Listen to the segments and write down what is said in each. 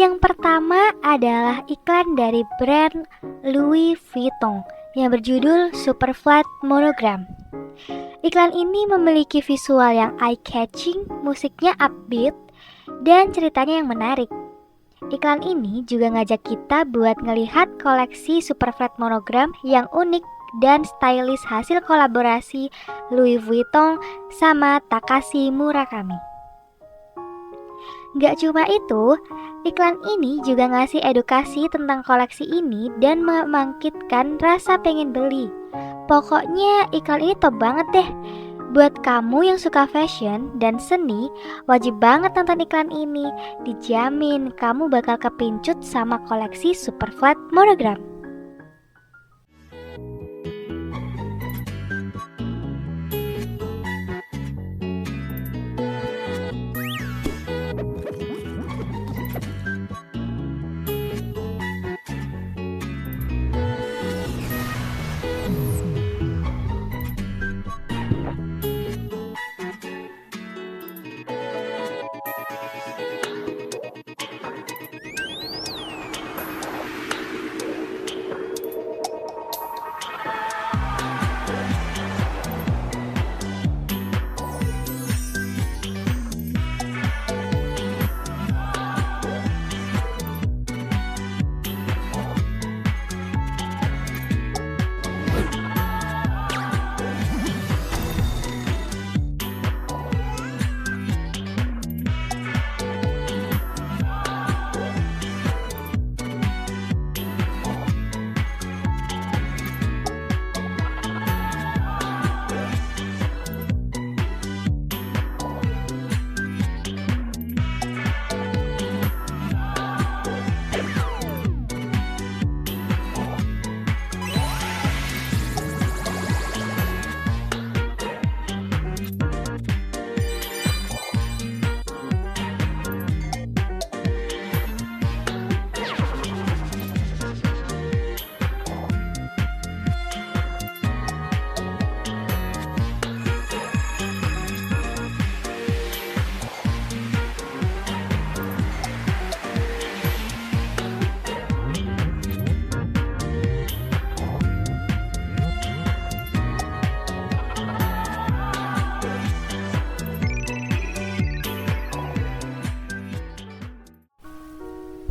Yang pertama adalah iklan dari brand Louis Vuitton yang berjudul Superflat Monogram. Iklan ini memiliki visual yang eye-catching, musiknya upbeat, dan ceritanya yang menarik. Iklan ini juga ngajak kita buat ngelihat koleksi Superflat Monogram yang unik dan stylish hasil kolaborasi Louis Vuitton sama Takashi Murakami. Gak cuma itu, iklan ini juga ngasih edukasi tentang koleksi ini dan membangkitkan rasa pengen beli. Pokoknya iklan ini top banget deh. Buat kamu yang suka fashion dan seni, wajib banget nonton iklan ini. Dijamin kamu bakal kepincut sama koleksi Superflat Monogram.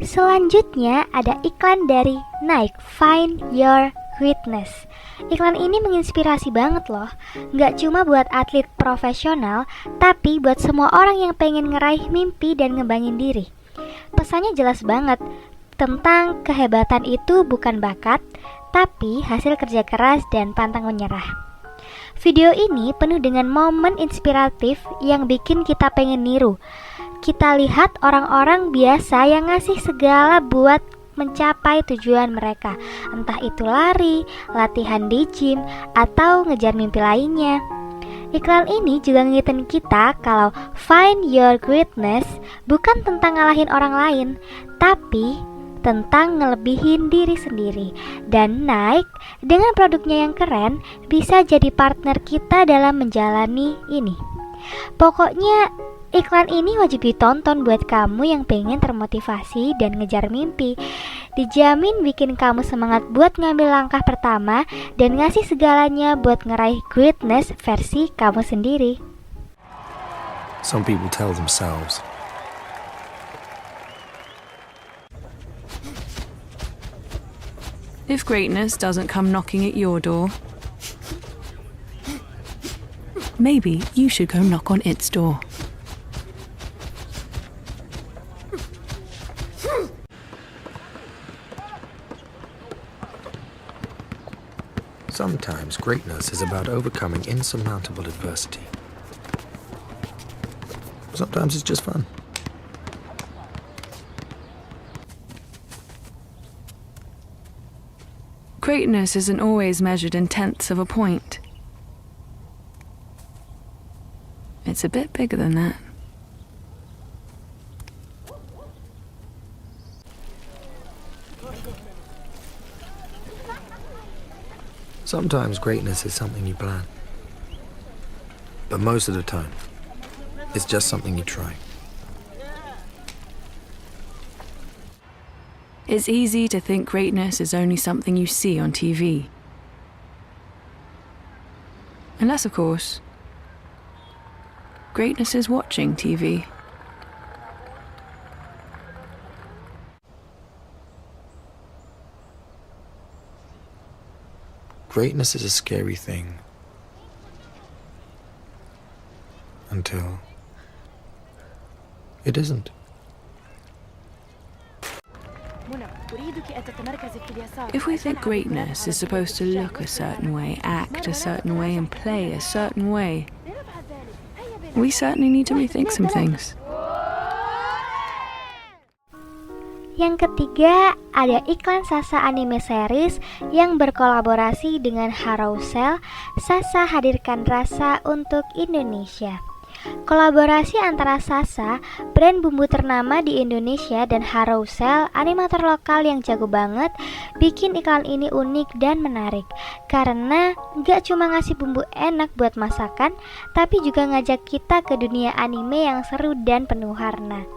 Selanjutnya ada iklan dari Nike, Find Your Greatness. Iklan ini menginspirasi banget loh. Gak cuma buat atlet profesional, tapi buat semua orang yang pengen ngeraih mimpi dan ngembangin diri. Pesannya jelas banget tentang kehebatan itu bukan bakat, tapi hasil kerja keras dan pantang menyerah. Video ini penuh dengan momen inspiratif yang bikin kita pengen niru. Kita lihat orang-orang biasa yang ngasih segala buat mencapai tujuan mereka, entah itu lari, latihan di gym, atau ngejar mimpi lainnya. Iklan ini juga ngingetin kita kalau find your greatness bukan tentang ngalahin orang lain, tapi tentang ngelebihin diri sendiri. Dan Nike dengan produknya yang keren bisa jadi partner kita dalam menjalani ini. Pokoknya iklan ini wajib ditonton buat kamu yang pengen termotivasi dan ngejar mimpi. Dijamin bikin kamu semangat buat ngambil langkah pertama dan ngasih segalanya buat ngeraih greatness versi kamu sendiri. Some people tell themselves, if greatness doesn't come knocking at your door, maybe you should go knock on its door. sometimes greatness is about overcoming insurmountable adversity. Sometimes it's just fun. Greatness isn't always measured in tenths of a point. It's a bit bigger than that. Sometimes greatness is something you plan. But most of the time, it's just something you try. It's easy to think greatness is only something you see on TV. Unless, of course, greatness is watching TV. Greatness is a scary thing. Until it isn't. If we think greatness is supposed to look a certain way, act a certain way, and play a certain way, we certainly need to rethink some things. Yang ketiga, ada iklan Sasa Anime Series yang berkolaborasi dengan Harousel. Sasa hadirkan rasa untuk Indonesia. Kolaborasi antara Sasa, brand bumbu ternama di Indonesia, dan Harousel, animator lokal yang jago banget, bikin iklan ini unik dan menarik. Karena gak cuma ngasih bumbu enak buat masakan, tapi juga ngajak kita ke dunia anime yang seru dan penuh warna.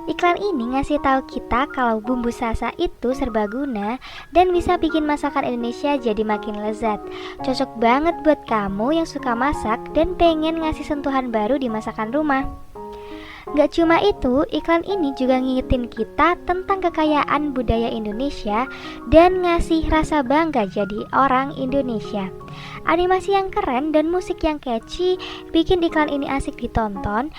Iklan ini ngasih tahu kita kalau bumbu Sasa itu serbaguna dan bisa bikin masakan Indonesia jadi makin lezat. Cocok banget buat kamu yang suka masak dan pengen ngasih sentuhan baru di masakan rumah. Gak cuma itu, iklan ini juga ngingetin kita tentang kekayaan budaya Indonesia dan ngasih rasa bangga jadi orang Indonesia. Animasi yang keren dan musik yang catchy bikin iklan ini asik ditonton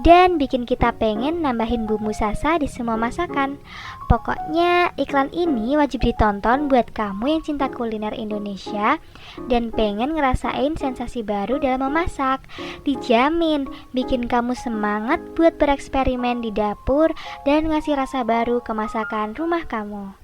dan bikin kita pengen nambahin bumbu Sasa di semua masakan. Pokoknya iklan ini wajib ditonton buat kamu yang cinta kuliner Indonesia dan pengen ngerasain sensasi baru dalam memasak. Dijamin bikin kamu semangat buat bereksperimen di dapur dan ngasih rasa baru ke masakan rumah kamu.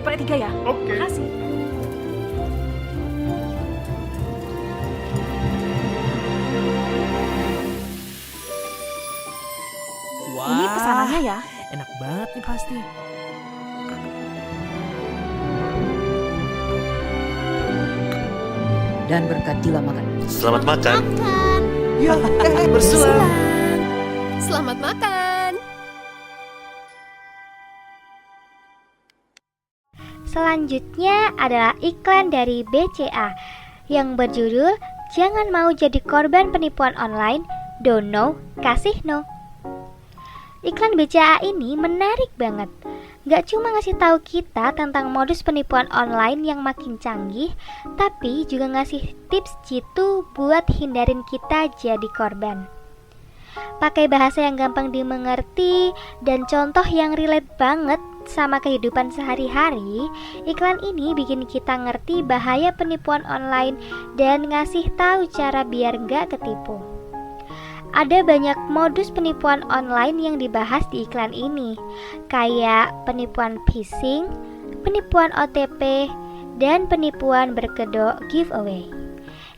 Kepala 3 ya? Oke. Makasih. Wah, Ini pesanannya ya? enak banget nih pasti. Dan berkatilah makan. Selamat makan. Ya, berselang. Selamat makan. Selanjutnya adalah iklan dari BCA yang berjudul Jangan Mau Jadi Korban Penipuan Online, Don't Know, Kasih No. Iklan BCA ini menarik banget. Gak cuma ngasih tahu kita tentang modus penipuan online yang makin canggih, tapi juga ngasih tips jitu buat hindarin kita jadi korban. Pakai bahasa yang gampang dimengerti dan contoh yang relate banget sama kehidupan sehari-hari, iklan ini bikin kita ngerti bahaya penipuan online dan ngasih tahu cara biar gak ketipu. Ada banyak modus penipuan online yang dibahas di iklan ini, kayak penipuan phishing, penipuan OTP, dan penipuan berkedok giveaway.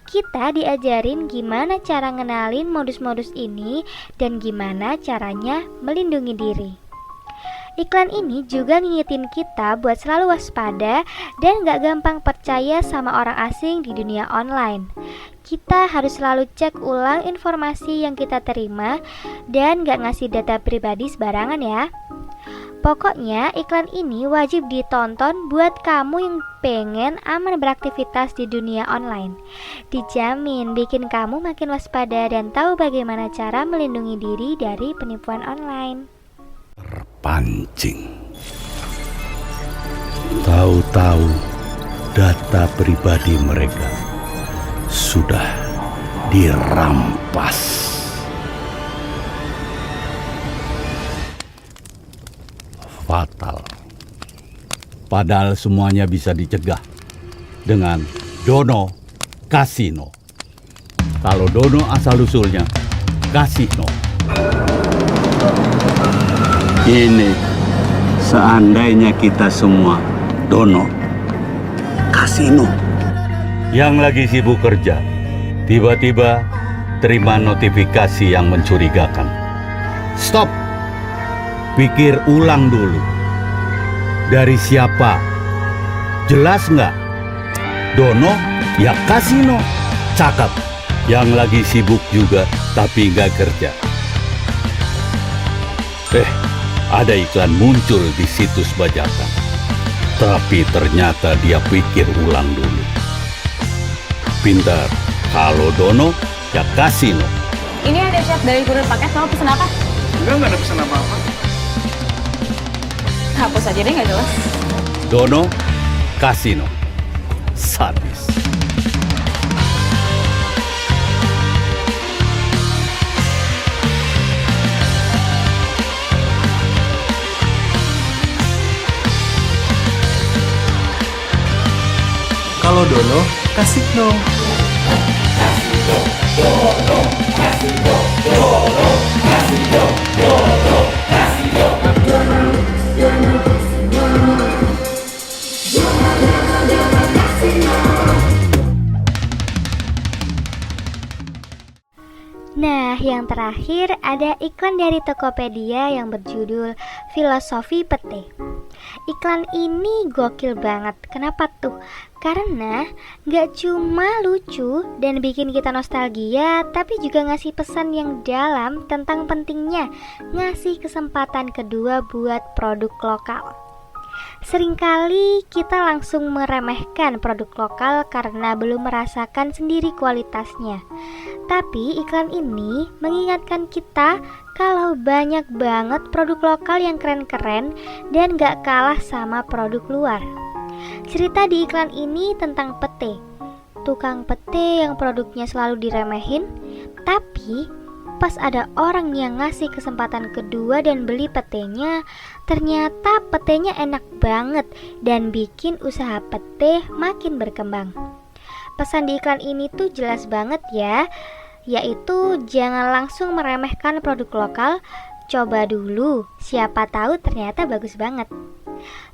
Kita diajarin gimana cara ngenalin modus-modus ini dan gimana caranya melindungi diri. Iklan ini juga ngingetin kita buat selalu waspada dan gak gampang percaya sama orang asing di dunia online. Kita harus selalu cek ulang informasi yang kita terima dan gak ngasih data pribadi sembarangan ya. Pokoknya iklan ini wajib ditonton buat kamu yang pengen aman beraktivitas di dunia online. Dijamin bikin kamu makin waspada dan tahu bagaimana cara melindungi diri dari penipuan online. Terpancing. Tahu-tahu data pribadi mereka sudah dirampas. Fatal. Padahal semuanya bisa dicegah dengan Dono Kasino. Kalau Dono asal-usulnya Kasino. Ini seandainya kita semua Dono Kasino. yang lagi sibuk kerja, tiba-tiba terima notifikasi yang mencurigakan. Stop! Pikir ulang dulu. Dari siapa? Jelas nggak? Dono ya Kasino. Cakep. Yang lagi sibuk juga tapi nggak kerja. Ada iklan muncul di situs bajakan. Tapi ternyata dia pikir ulang dulu. Pintar. Kalau Dono ya Kasino. Ini ada chat dari kurir paket, mau pesen apa? Enggak ada pesan apa-apa. Hapus aja deh, nggak jelas. Dono Kasino. Sadis. Kalau Dono, Kasino. Nah, yang terakhir ada iklan dari Tokopedia yang berjudul Filosofi Pete. Iklan ini gokil banget. Kenapa tuh? Karena gak cuma lucu dan bikin kita nostalgia, tapi juga ngasih pesan yang dalam tentang pentingnya ngasih kesempatan kedua buat produk lokal. Seringkali kita langsung meremehkan produk lokal karena belum merasakan sendiri kualitasnya. Tapi iklan ini mengingatkan kita kalau banyak banget produk lokal yang keren-keren dan gak kalah sama produk luar. Cerita di iklan ini tentang pete, tukang pete yang produknya selalu diremehin, tapi pas ada orang yang ngasih kesempatan kedua dan beli petenya, ternyata petenya enak banget dan bikin usaha pete makin berkembang. Pesan di iklan ini tuh jelas banget ya, yaitu jangan langsung meremehkan produk lokal, coba dulu, siapa tahu ternyata bagus banget.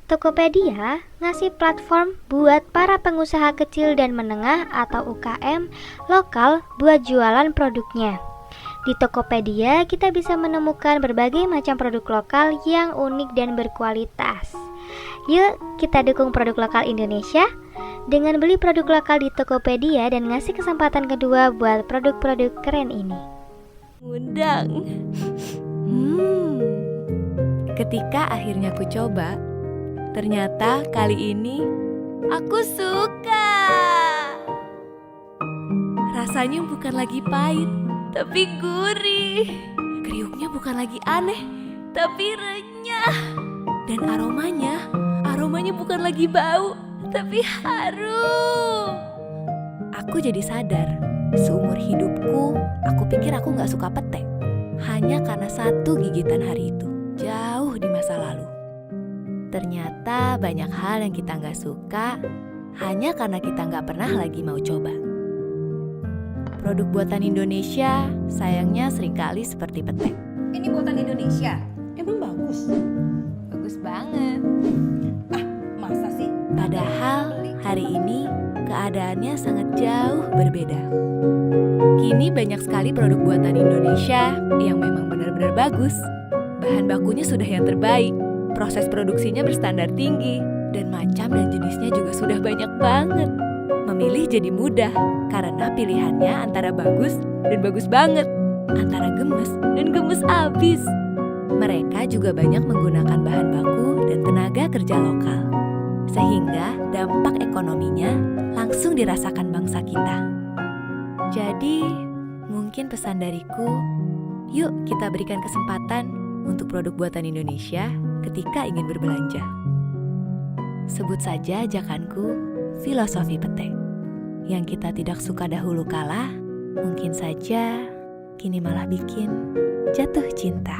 Tokopedia ngasih platform buat para pengusaha kecil dan menengah atau UKM lokal buat jualan produknya. Di Tokopedia kita bisa menemukan berbagai macam produk lokal yang unik dan berkualitas. Yuk kita dukung produk lokal Indonesia dengan beli produk lokal di Tokopedia dan ngasih kesempatan kedua buat produk-produk keren ini. Ngundang. Ketika akhirnya aku coba, ternyata kali ini aku suka. Rasanya bukan lagi pahit, tapi gurih. Kriuknya bukan lagi aneh, tapi renyah. Dan aromanya bukan lagi bau, tapi harum. Aku jadi sadar, seumur hidupku, aku pikir aku gak suka pete. Hanya karena satu gigitan hari itu, jauh di masa lalu. Ternyata banyak hal yang kita gak suka, hanya karena kita gak pernah lagi mau coba. Produk buatan Indonesia sayangnya seringkali seperti pete. Ini buatan Indonesia. Emang bagus? Bagus banget. Masa sih? Padahal hari ini keadaannya sangat jauh berbeda. Kini banyak sekali produk buatan Indonesia yang memang benar-benar bagus. Bahan bakunya sudah yang terbaik, proses produksinya berstandar tinggi, dan macam dan jenisnya juga sudah banyak banget. Memilih jadi mudah karena pilihannya antara bagus dan bagus banget, antara gemes dan gemes abis. Mereka juga banyak menggunakan bahan baku dan tenaga kerja lokal, sehingga dampak ekonominya langsung dirasakan bangsa kita. Jadi, mungkin pesan dariku, yuk kita berikan kesempatan untuk produk buatan Indonesia ketika ingin berbelanja. Sebut saja ajakanku, filosofi pete. Yang kita tidak suka dahulu kala, mungkin saja kini malah bikin jatuh cinta.